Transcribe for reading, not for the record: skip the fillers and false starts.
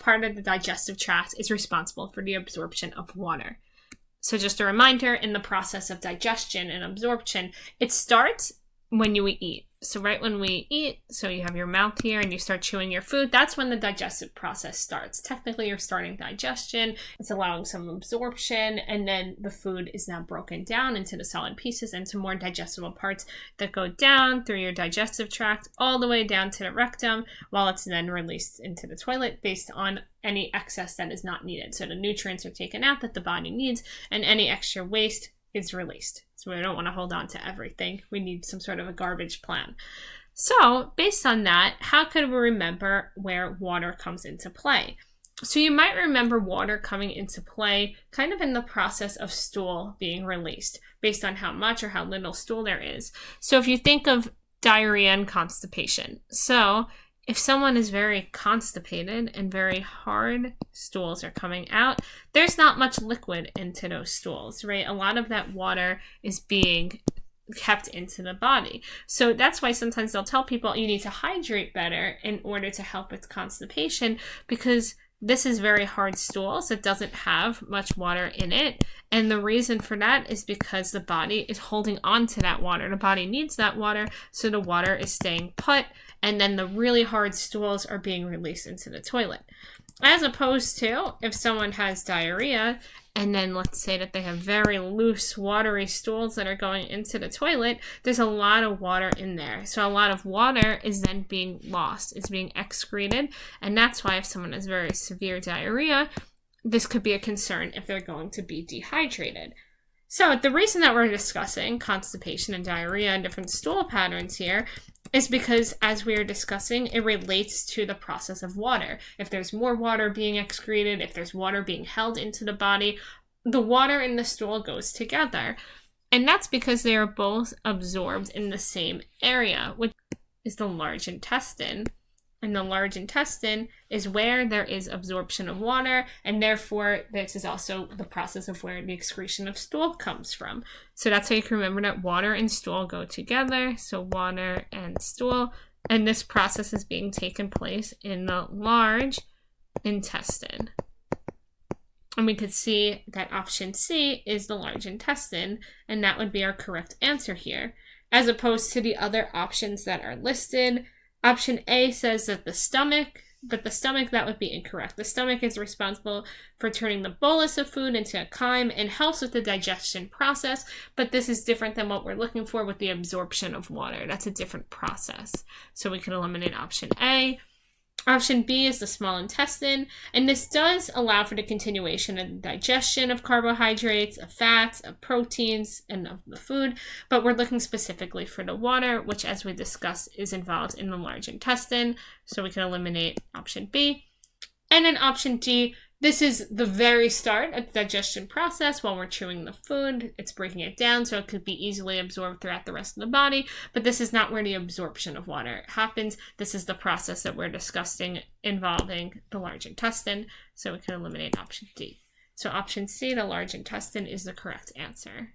part of the digestive tract is responsible for the absorption of water. So just a reminder, in the process of digestion and absorption, it starts when you eat. So right when we eat, so you have your mouth here and you start chewing your food, that's when the digestive process starts. Technically, you're starting digestion, it's allowing some absorption, and then the food is now broken down into the solid pieces, into more digestible parts that go down through your digestive tract, all the way down to the rectum, while it's then released into the toilet based on any excess that is not needed. So the nutrients are taken out that the body needs, and any extra waste is released. So we don't want to hold on to everything. We need some sort of a garbage plan. So based on that, how could we remember where water comes into play? So you might remember water coming into play kind of in the process of stool being released, based on how much or how little stool there is. So if you think of diarrhea and constipation, so if someone is very constipated and very hard stools are coming out, there's not much liquid into those stools, right? A lot of that water is being kept into the body. So that's why sometimes they'll tell people you need to hydrate better in order to help with constipation, because this is very hard stool, so it doesn't have much water in it. And the reason for that is because the body is holding on to that water. The body needs that water, so the water is staying put, and then the really hard stools are being released into the toilet. As opposed to if someone has diarrhea, and then let's say that they have very loose, watery stools that are going into the toilet, there's a lot of water in there. So a lot of water is then being lost, it's being excreted, and that's why if someone has very severe diarrhea, this could be a concern if they're going to be dehydrated. So the reason that we're discussing constipation and diarrhea and different stool patterns here is because, as we are discussing, it relates to the process of water. If there's more water being excreted, if there's water being held into the body, the water in the stool goes together. And that's because they are both absorbed in the same area, which is the large intestine. And the large intestine is where there is absorption of water, and therefore this is also the process of where the excretion of stool comes from. So that's how you can remember that water and stool go together. So water and stool, and this process is being taken place in the large intestine. And we could see that option C is the large intestine, and that would be our correct answer here, as opposed to the other options that are listed. Option A says that the stomach, but the stomach, that would be incorrect. The stomach is responsible for turning the bolus of food into a chyme and helps with the digestion process, but this is different than what we're looking for with the absorption of water. That's a different process. So we can eliminate option A. Option B is the small intestine, and this does allow for the continuation and digestion of carbohydrates, of fats, of proteins, and of the food, but we're looking specifically for the water, which, as we discussed, is involved in the large intestine, so we can eliminate option B. And then option D, this is the very start of the digestion process while we're chewing the food. It's breaking it down so it could be easily absorbed throughout the rest of the body, but this is not where the absorption of water happens. This is the process that we're discussing involving the large intestine, so we can eliminate option D. So option C, the large intestine, is the correct answer.